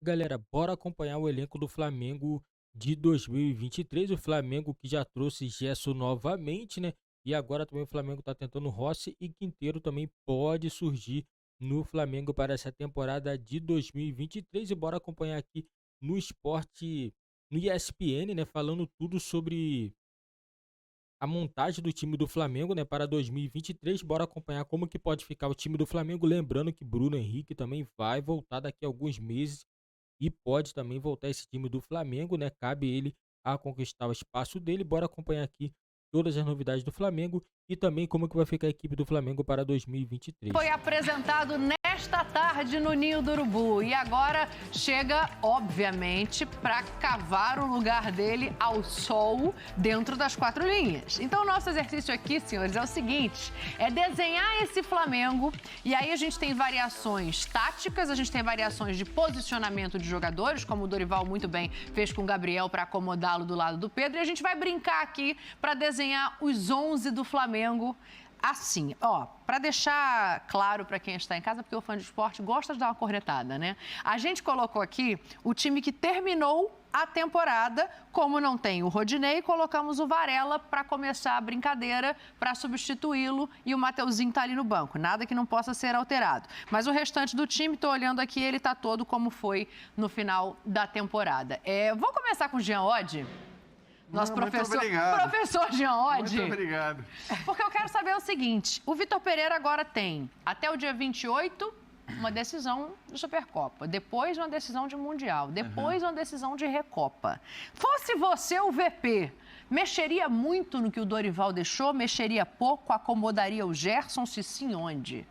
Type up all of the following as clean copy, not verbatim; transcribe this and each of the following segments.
Galera, bora acompanhar o elenco do Flamengo de 2023. O Flamengo que já trouxe Gerson novamente, né? E agora também o Flamengo tá tentando Rossi e Quinteiro também pode surgir no Flamengo para essa temporada de 2023. E bora acompanhar aqui no esporte, no ESPN, né? Falando tudo sobre a montagem do time do Flamengo, né, para 2023. Bora acompanhar como que pode ficar o time do Flamengo. Lembrando que Bruno Henrique também vai voltar daqui a alguns meses e pode também voltar esse time do Flamengo, né? Cabe ele a conquistar o espaço dele. Bora acompanhar aqui todas as novidades do Flamengo e também como que vai ficar a equipe do Flamengo para Foi 2023. apresentado nesta tarde no Ninho do Urubu e agora chega, obviamente, para cavar o lugar dele ao sol dentro das quatro linhas. Então, o nosso exercício aqui, senhores, é o seguinte: é desenhar esse Flamengo e aí a gente tem variações táticas, a gente tem variações de posicionamento de jogadores, como o Dorival muito bem fez com o Gabriel para acomodá-lo do lado do Pedro, e a gente vai brincar aqui para desenhar os 11 do Flamengo. Assim, ó, para deixar claro para quem está em casa, porque o fã de esporte gosta de dar uma cornetada, né? A gente colocou aqui o time que terminou a temporada, como não tem o Rodinei, colocamos o Varela para começar a brincadeira, para substituí-lo, e o Mateuzinho tá ali no banco, nada que não possa ser alterado. Mas o restante do time, tô olhando aqui, ele tá todo como foi no final da temporada. Vou começar com o Jean Oddi. Nosso professor Jean Oddi. Muito obrigado. Porque eu quero saber o seguinte: o Vitor Pereira agora tem, até o dia 28, uma decisão de Supercopa, depois uma decisão de Mundial, depois uma decisão de Recopa. Fosse você o VP, mexeria muito no que o Dorival deixou, mexeria pouco, acomodaria o Gerson, se sim, onde?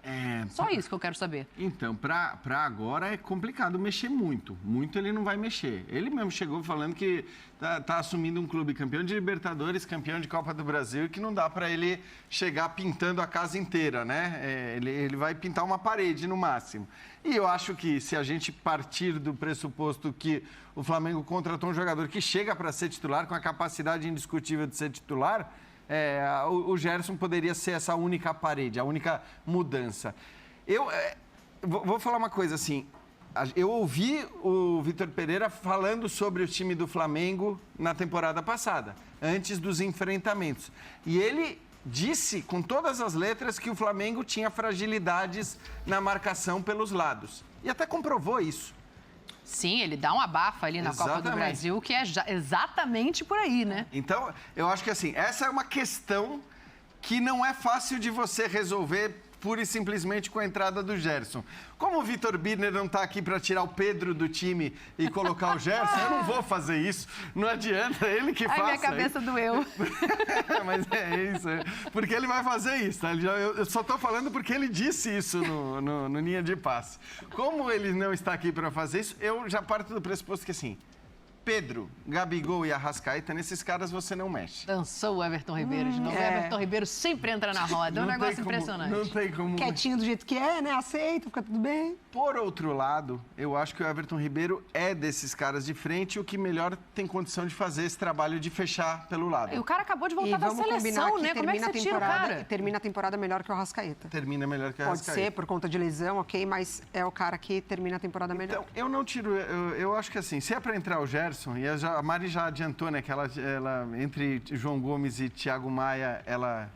Só isso que eu quero saber. Então, pra agora é complicado mexer muito. Muito ele não vai mexer. Ele mesmo chegou falando que tá assumindo um clube campeão de Libertadores, campeão de Copa do Brasil, e que não dá para ele chegar pintando a casa inteira, né? Ele vai pintar uma parede no máximo. E eu acho que se a gente partir do pressuposto que o Flamengo contratou um jogador que chega para ser titular, com a capacidade indiscutível de ser titular, o Gerson poderia ser essa única parede, a única mudança. Vou falar uma coisa assim. Eu ouvi o Vitor Pereira falando sobre o time do Flamengo na temporada passada, antes dos enfrentamentos. E ele disse com todas as letras que o Flamengo tinha fragilidades na marcação pelos lados. E até comprovou isso. Sim, ele dá um abafa ali na Copa do Brasil, que é exatamente por aí, né? Então, eu acho que assim, essa é uma questão que não é fácil de você resolver pura e simplesmente com a entrada do Gerson. Como o Vitor Birner não está aqui para tirar o Pedro do time e colocar o Gerson, eu não vou fazer isso. Não adianta, ele que faça. Ai, minha cabeça doeu. Mas é isso, porque ele vai fazer isso, tá? Eu só estou falando porque ele disse isso no linha de passe. Como ele não está aqui para fazer isso, eu já parto do pressuposto que assim, Pedro, Gabigol e Arrascaeta, nesses caras você não mexe. Dançou o Everton Ribeiro de novo. O Everton Ribeiro sempre entra na roda. É um negócio impressionante. Não tem como. Quietinho do jeito que é, né? Aceita, fica tudo bem. Por outro lado, eu acho que o Everton Ribeiro é desses caras de frente o que melhor tem condição de fazer esse trabalho de fechar pelo lado. E o cara acabou de voltar da seleção, né? Como é que você tira o cara? Termina a temporada melhor que o Arrascaeta. Termina melhor que o Pode Arrascaeta. ser por conta de lesão, ok, mas é o cara que termina a temporada melhor. Então, eu não tiro... Eu acho que assim, se é para entrar o Gerson, e a Mari já adiantou, né, que ela entre João Gomes e Thiago Maia, ela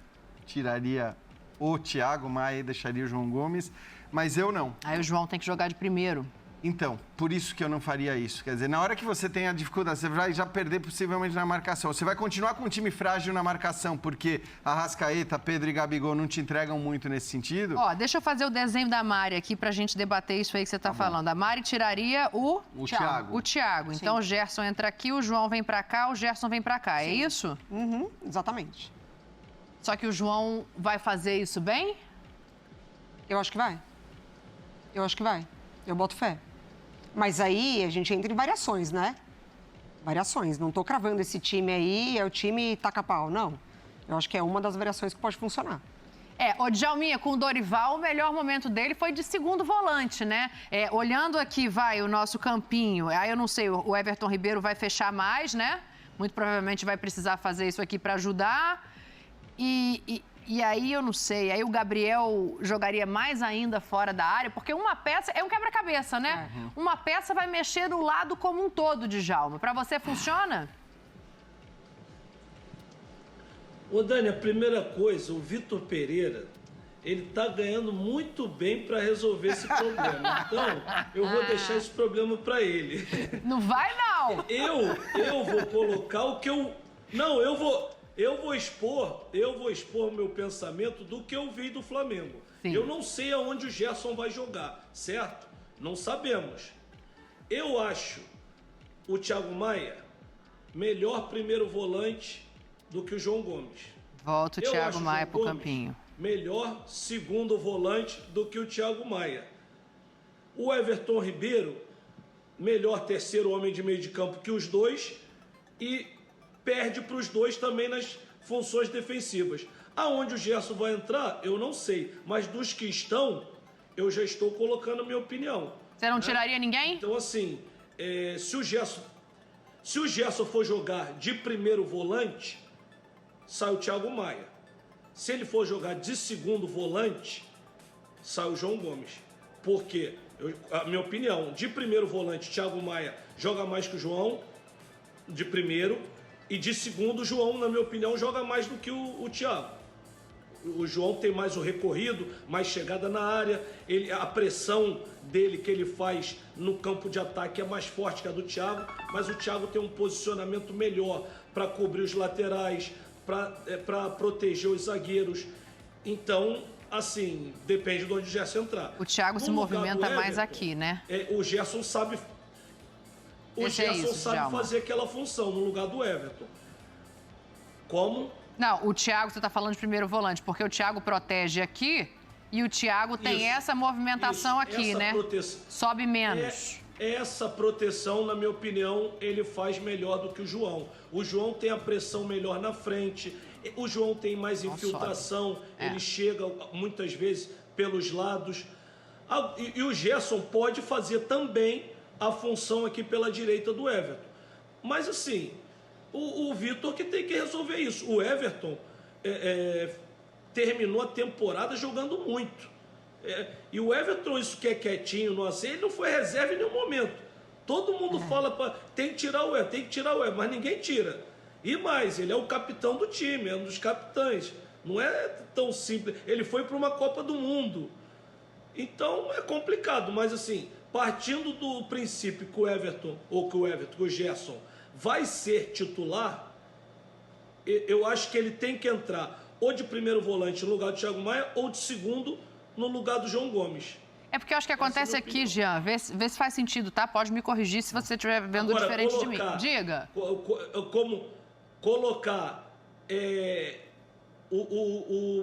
tiraria o Thiago Maia e deixaria o João Gomes, mas eu não. Aí o João tem que jogar de primeiro. Então, por isso que eu não faria isso. Quer dizer, na hora que você tem a dificuldade, você vai já perder possivelmente na marcação. Você vai continuar com um time frágil na marcação, porque Arrascaeta, Pedro e Gabigol não te entregam muito nesse sentido. Ó, deixa eu fazer o desenho da Mari aqui pra gente debater isso aí que você tá falando. A Mari tiraria o Thiago. O Thiago. Então o Gerson entra aqui, o João vem pra cá, o Gerson vem pra cá. Sim. É isso? Exatamente. Só que o João vai fazer isso bem? Eu acho que vai. Eu boto fé. Mas aí a gente entra em variações, né? Variações. Não tô cravando esse time aí, é o time taca-pau. Não. Eu acho que é uma das variações que pode funcionar. O Djalminha, com o Dorival, o melhor momento dele foi de segundo volante, né? Olhando aqui, o nosso campinho. Aí eu não sei, o Everton Ribeiro vai fechar mais, né? Muito provavelmente vai precisar fazer isso aqui para ajudar. E E aí eu não sei, aí o Gabriel jogaria mais ainda fora da área, porque uma peça é um quebra-cabeça, né? Uma peça vai mexer no lado como um todo, Djalma. Para você funciona? Ô, Dani, a primeira coisa, o Vitor Pereira, ele tá ganhando muito bem para resolver esse problema. Então, eu vou deixar esse problema para ele. Não vai, não! Eu vou colocar o que eu... Não, eu vou expor o meu pensamento do que eu vi do Flamengo. Sim. Eu não sei aonde o Gerson vai jogar, certo? Não sabemos. Eu acho o Thiago Maia melhor primeiro volante do que o João Gomes. Volta o Eu Thiago acho o Maia João pro Gomes campinho. melhor segundo volante do que o Thiago Maia. O Everton Ribeiro, melhor terceiro homem de meio de campo que os dois e perde para os dois também nas funções defensivas. Aonde o Gerson vai entrar, eu não sei. Mas dos que estão, eu já estou colocando a minha opinião. Você não tiraria ninguém? Então, assim, se o Gerson for jogar de primeiro volante, sai o Thiago Maia. Se ele for jogar de segundo volante, sai o João Gomes. Porque, a minha opinião, de primeiro volante, Thiago Maia joga mais que o João, de primeiro, e de segundo, o João, na minha opinião, joga mais do que o Thiago. O João tem mais o recorrido, mais chegada na área, a pressão dele que ele faz no campo de ataque é mais forte que a do Thiago, mas o Thiago tem um posicionamento melhor para cobrir os laterais, para proteger os zagueiros. Então, assim, depende de onde o Gerson entrar. O Thiago se movimenta mais aqui, né? O Gerson sabe... fazer aquela função no lugar do Everton. Como? Não, o Thiago, você está falando de primeiro volante, porque o Thiago protege aqui e o Thiago tem essa movimentação aqui, né? Sobe menos. Essa proteção, na minha opinião, ele faz melhor do que o João. O João tem a pressão melhor na frente, o João tem mais infiltração, ele chega muitas vezes pelos lados. E o Gerson pode fazer também a função aqui pela direita do Everton. Mas assim, o Vitor que tem que resolver isso. O Everton terminou a temporada jogando muito. E o Everton, isso que é quietinho, ele não foi reserva em nenhum momento. Todo mundo fala, tem que tirar o Everton, mas ninguém tira. E mais, ele é o capitão do time, é um dos capitães. Não é tão simples. Ele foi para uma Copa do Mundo. Então é complicado, mas assim, partindo do princípio que o Gerson vai ser titular, eu acho que ele tem que entrar ou de primeiro volante no lugar do Thiago Maia ou de segundo no lugar do João Gomes. É porque eu acho que acontece aqui, Jean, vê se faz sentido, tá? Pode me corrigir se você estiver vendo diferente de mim. Diga. Como colocar,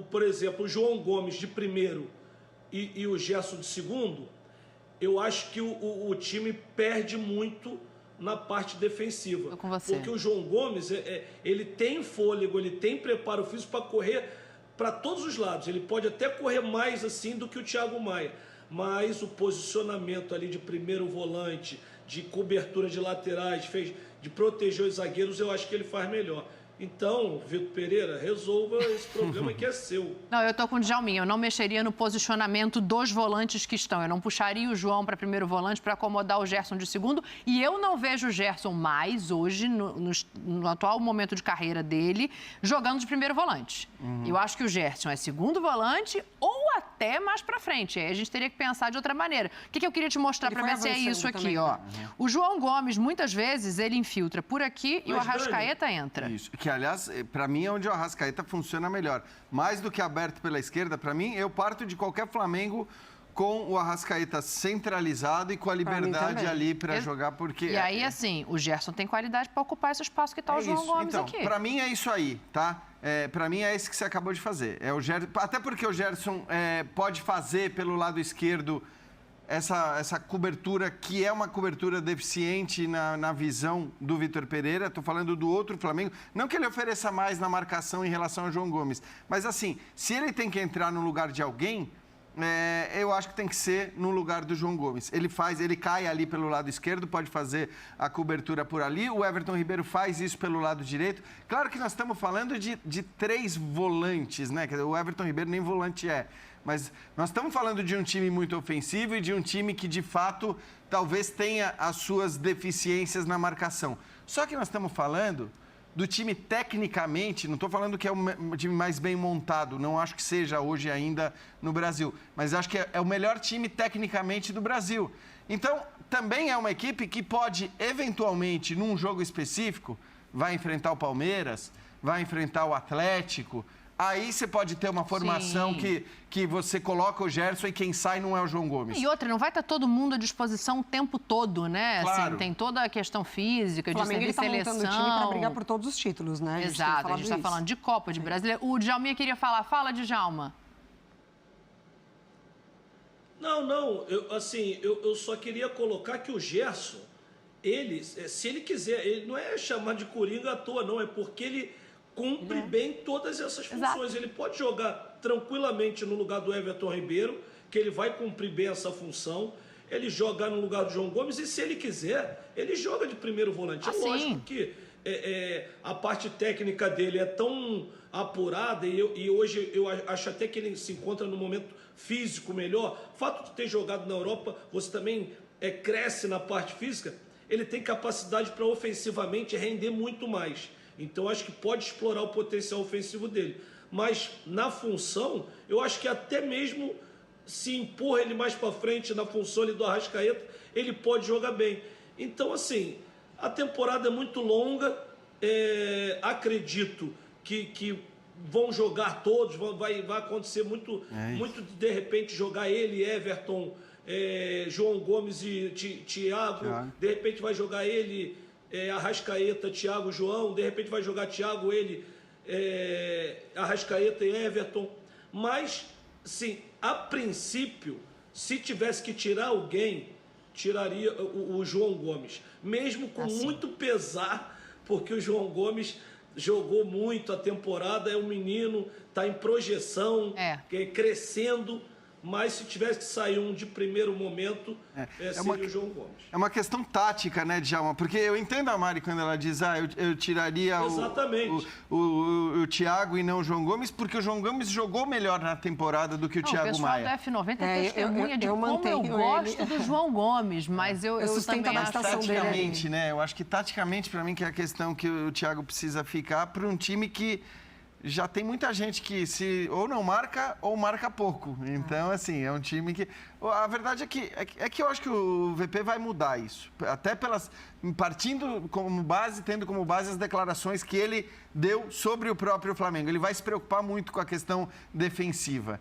por exemplo, o João Gomes de primeiro e o Gerson de segundo, eu acho que o time perde muito na parte defensiva. Tô com você. Porque o João Gomes, ele tem fôlego, ele tem preparo físico para correr para todos os lados. Ele pode até correr mais assim do que o Thiago Maia. Mas o posicionamento ali de primeiro volante, de cobertura de laterais, de proteger os zagueiros, eu acho que ele faz melhor. Então, Vitor Pereira, resolva esse problema que é seu. Não, eu tô com o Djalminha. Eu não mexeria no posicionamento dos volantes que estão. Eu não puxaria o João para primeiro volante para acomodar o Gerson de segundo. E eu não vejo o Gerson mais hoje, no atual momento de carreira dele, jogando de primeiro volante. Eu acho que o Gerson é segundo volante ou até mais para frente. Aí a gente teria que pensar de outra maneira. O que eu queria te mostrar para ver se é isso aqui, também. ó. O João Gomes, muitas vezes, ele infiltra por aqui e o Arrascaeta entra. Isso. Que, aliás, para mim é onde o Arrascaeta funciona melhor. Mais do que aberto pela esquerda, para mim, eu parto de qualquer Flamengo com o Arrascaeta centralizado e com a liberdade ali para jogar, porque... E aí, assim, o Gerson tem qualidade para ocupar esse espaço que está o João Gomes então, aqui. Para mim é isso aí, tá? Para mim é esse que você acabou de fazer. É o Gerson, até porque o Gerson pode fazer pelo lado esquerdo essa cobertura, que é uma cobertura deficiente na visão do Vitor Pereira. Estou falando do outro Flamengo. Não que ele ofereça mais na marcação em relação ao João Gomes, mas assim, se ele tem que entrar no lugar de alguém, eu acho que tem que ser no lugar do João Gomes. Ele cai ali pelo lado esquerdo, pode fazer a cobertura por ali. O Everton Ribeiro faz isso pelo lado direito. Claro que nós estamos falando de 3 volantes, né? Quer dizer, o Everton Ribeiro nem volante é. Mas nós estamos falando de um time muito ofensivo e de um time que, de fato, talvez tenha as suas deficiências na marcação. Só que nós estamos falando do time tecnicamente, não estou falando que é o time mais bem montado, não acho que seja hoje ainda no Brasil, mas acho que é o melhor time tecnicamente do Brasil. Então, também é uma equipe que pode, eventualmente, num jogo específico, vai enfrentar o Palmeiras, vai enfrentar o Atlético. Aí você pode ter uma formação que você coloca o Gerson e quem sai não é o João Gomes. E outra, não vai estar todo mundo à disposição o tempo todo, né? Claro. Assim, tem toda a questão física, de Flamengo servir está montando o time para brigar por todos os títulos, né? Exato, a gente está falando de Copa, de Brasileiro. O Djalminha queria falar. Fala, Djalma. Não, eu só queria colocar que o Gerson, se ele quiser, ele não é chamar de coringa à toa, não, é porque ele cumpre bem todas essas funções. Exato. Ele pode jogar tranquilamente no lugar do Everton Ribeiro, que ele vai cumprir bem essa função. Ele jogar no lugar do João Gomes e, se ele quiser, ele joga de primeiro volante. É lógico que a parte técnica dele é tão apurada e hoje eu acho até que ele se encontra no momento físico melhor. O fato de ter jogado na Europa, você também cresce na parte física. Ele tem capacidade para ofensivamente render muito mais. Então, acho que pode explorar o potencial ofensivo dele. Mas, na função, eu acho que até mesmo se empurra ele mais para frente na função ali do Arrascaeta, ele pode jogar bem. Então, assim, a temporada é muito longa. Acredito que vão jogar todos, vai acontecer muito, de repente, jogar ele, Everton, João Gomes e Thiago. De repente vai jogar ele... Arrascaeta, Thiago, João, de repente vai jogar Thiago, Arrascaeta e Everton. Mas, sim, a princípio, se tivesse que tirar alguém, tiraria o João Gomes. Mesmo com muito pesar, porque o João Gomes jogou muito a temporada, é um menino, está em projeção, crescendo. Mas se tivesse que sair um de primeiro momento, seria o João Gomes. É uma questão tática, né, Djalma? Porque eu entendo a Mari quando ela diz, eu tiraria o Thiago e não o João Gomes, porque o João Gomes jogou melhor na temporada do que o Thiago Maia. O pessoal do F90 é testemunha de como eu gosto do João Gomes, mas eu também acho... Taticamente, né? Eu acho que taticamente, para mim, que é a questão que o Thiago precisa ficar para um time que já tem muita gente que ou não marca ou marca pouco. Então, assim, é um time que... A verdade é que eu acho que o VP vai mudar isso. Até partindo como base, tendo como base as declarações que ele deu sobre o próprio Flamengo. Ele vai se preocupar muito com a questão defensiva.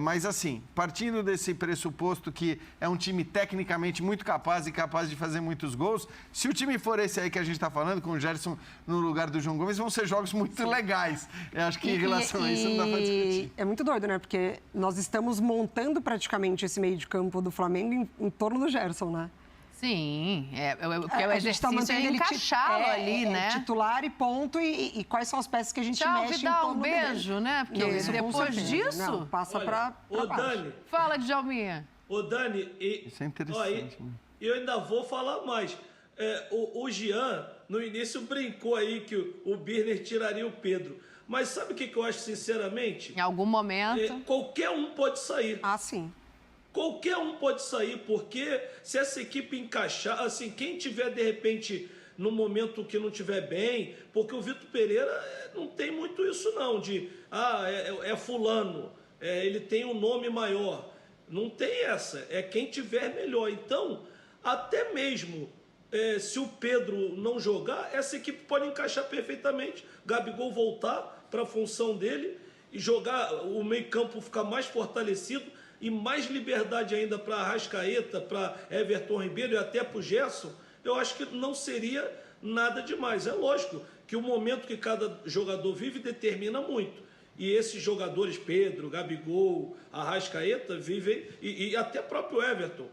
Mas, assim, partindo desse pressuposto que é um time tecnicamente muito capaz e capaz de fazer muitos gols, se o time for esse aí que a gente está falando, com o Gerson no lugar do João Gomes, vão ser jogos muito legais. Eu acho que em relação a isso não dá para discutir. É muito doido, né? Porque nós estamos montando praticamente esse meio de campo do Flamengo em torno do Gerson, né? Sim, porque o exercício é encaixá-lo ali, né? Titular e ponto, e quais são as peças que a gente mexe Vidal, em torno um beijo, dele. né? Porque depois disso... Não, passa para baixo. Dani... Fala, Djalminha. Dani... Isso é interessante. Eu ainda vou falar mais. O Jean, no início, brincou aí que o Birner tiraria o Pedro. Mas sabe o que eu acho, sinceramente? Em algum momento... Qualquer um pode sair. Ah, sim. Qualquer um pode sair, porque se essa equipe encaixar, assim, quem tiver, de repente, no momento que não tiver bem, porque o Vitor Pereira não tem muito isso não, é fulano, ele tem um nome maior. Não tem essa, é quem tiver melhor. Então, até mesmo se o Pedro não jogar, essa equipe pode encaixar perfeitamente, Gabigol voltar para a função dele e jogar o meio-campo, ficar mais fortalecido e mais liberdade ainda para Arrascaeta, para Everton Ribeiro e até para o Gerson. Eu acho que não seria nada demais. É lógico que o momento que cada jogador vive determina muito. E esses jogadores, Pedro, Gabigol, Arrascaeta, vivem, e até próprio Everton,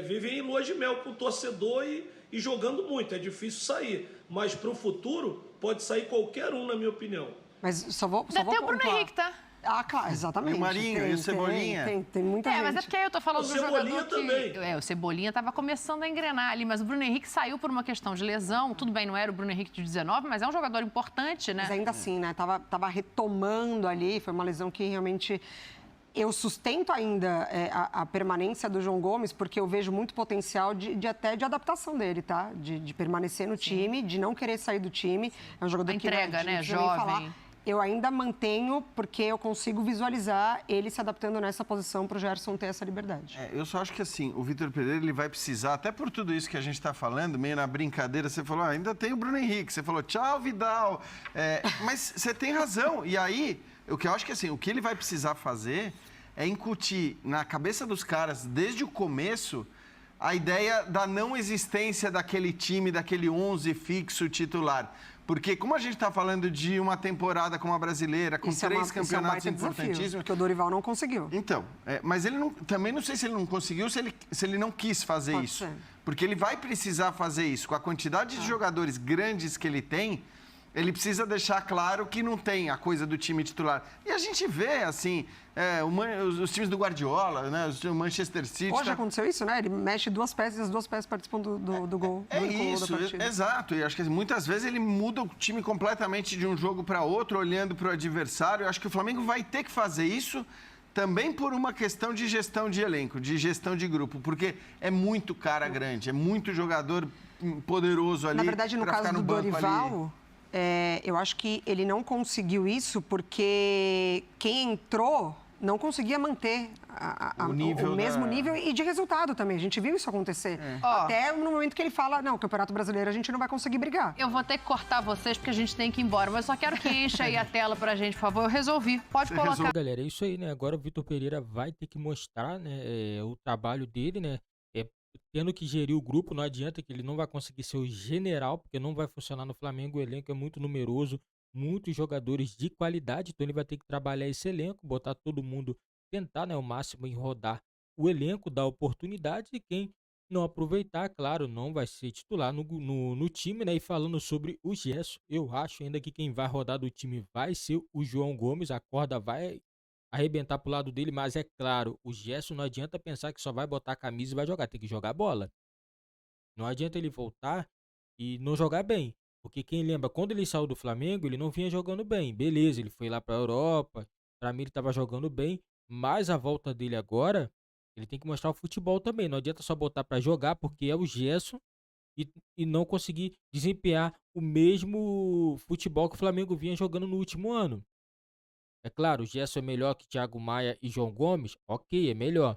vivem em lua de mel com o torcedor e jogando muito. É difícil sair. Mas para o futuro, pode sair qualquer um, na minha opinião. Mas só vou Até o Bruno Henrique, tá? Ah, claro, exatamente. E o Marinho, e o Cebolinha? Tem muita gente. Mas é porque aí eu tô falando O do jogador Cebolinha que... também. O Cebolinha tava começando a engrenar ali, mas o Bruno Henrique saiu por uma questão de lesão. Tudo bem, não era o Bruno Henrique de 19, mas é um jogador importante, né? Mas ainda assim, né? Tava retomando ali, foi uma lesão que realmente... Eu sustento ainda a permanência do João Gomes, porque eu vejo muito potencial até de adaptação dele, tá? De permanecer no time, de não querer sair do time. É um jogador A entrega, que... né? não precisa nem Jovem. falar. Eu ainda mantenho, porque eu consigo visualizar ele se adaptando nessa posição para o Gerson ter essa liberdade. Eu só acho que assim, o Vitor Pereira ele vai precisar, até por tudo isso que a gente está falando, meio na brincadeira, você falou, ainda tem o Bruno Henrique, você falou, tchau, Vidal. Mas você tem razão. E aí, o que eu acho que assim, o que ele vai precisar fazer é incutir na cabeça dos caras, desde o começo, a ideia da não existência daquele time, daquele 11 fixo titular. Porque como a gente está falando de uma temporada como a brasileira, com três campeonatos importantíssimos... Desafio, porque o Dorival não conseguiu. Então, mas ele não, também não sei se ele não conseguiu, se ele não quis fazer Pode isso. ser. Porque ele vai precisar fazer isso. Com a quantidade de jogadores grandes que ele tem, ele precisa deixar claro que não tem a coisa do time titular. E a gente vê, assim, os times do Guardiola, né? O Manchester City... Hoje aconteceu isso, né? Ele mexe duas peças e as duas peças participam do gol. É do único gol da isso, partida. exato. E acho que muitas vezes ele muda o time completamente de um jogo para outro, olhando para o adversário. Eu acho que o Flamengo vai ter que fazer isso também por uma questão de gestão de elenco, de gestão de grupo, porque é muito cara grande, é muito jogador poderoso ali. Na verdade, no caso do Dorival... ali. Eu acho que ele não conseguiu isso porque quem entrou não conseguia manter o mesmo nível e de resultado também. A gente viu isso acontecer. Até no momento que ele fala, não, o Campeonato Brasileiro a gente não vai conseguir brigar. Eu vou ter que cortar vocês porque a gente tem que ir embora, mas só quero que encha aí a tela pra gente, por favor. Eu resolvi. Pode colocar. Galera, é isso aí, né? Agora o Vitor Pereira vai ter que mostrar, né, o trabalho dele, né? Tendo que gerir o grupo, não adianta que ele não vai conseguir ser o general, porque não vai funcionar no Flamengo, o elenco é muito numeroso, muitos jogadores de qualidade, então ele vai ter que trabalhar esse elenco, botar todo mundo, tentar, né, o máximo em rodar o elenco, dar oportunidade, e quem não aproveitar, claro, não vai ser titular no time, né? E falando sobre o Gerson, eu acho ainda que quem vai rodar do time vai ser o João Gomes, a corda vai arrebentar pro lado dele, mas é claro, o Gerson não adianta pensar que só vai botar a camisa e vai jogar, tem que jogar bola. Não adianta ele voltar e não jogar bem, porque quem lembra, quando ele saiu do Flamengo, ele não vinha jogando bem, beleza, ele foi lá pra Europa, pra mim ele tava jogando bem, mas a volta dele agora, ele tem que mostrar o futebol também, não adianta só botar pra jogar, porque é o Gerson e não conseguir desempenhar o mesmo futebol que o Flamengo vinha jogando no último ano. É claro, o Gerson é melhor que Thiago Maia e João Gomes? Ok, é melhor.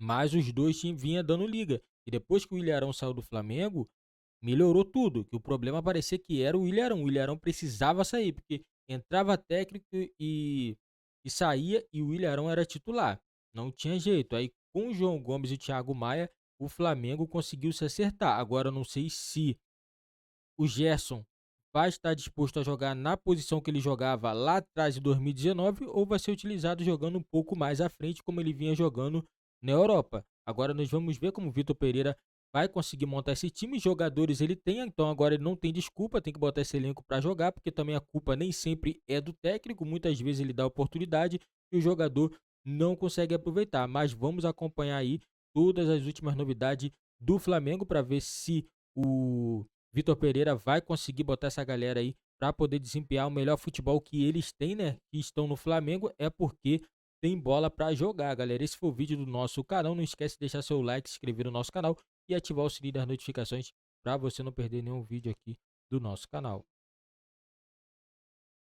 Mas os dois vinham dando liga. E depois que o Ilharão saiu do Flamengo, melhorou tudo. Que o problema parecia que era o Ilharão. O Ilharão precisava sair, porque entrava técnico e saía e o Ilharão era titular. Não tinha jeito. Aí com o João Gomes e o Thiago Maia, o Flamengo conseguiu se acertar. Agora eu não sei se o Gerson vai estar disposto a jogar na posição que ele jogava lá atrás em 2019 ou vai ser utilizado jogando um pouco mais à frente como ele vinha jogando na Europa. Agora nós vamos ver como o Vitor Pereira vai conseguir montar esse time. Jogadores ele tem, então agora ele não tem desculpa, tem que botar esse elenco para jogar, porque também a culpa nem sempre é do técnico, muitas vezes ele dá oportunidade e o jogador não consegue aproveitar. Mas vamos acompanhar aí todas as últimas novidades do Flamengo para ver se o Vitor Pereira vai conseguir botar essa galera aí para poder desempenhar o melhor futebol que eles têm, né? Que estão no Flamengo, é porque tem bola para jogar, galera. Esse foi o vídeo do nosso canal. Não esquece de deixar seu like, se inscrever no nosso canal e ativar o sininho das notificações para você não perder nenhum vídeo aqui do nosso canal.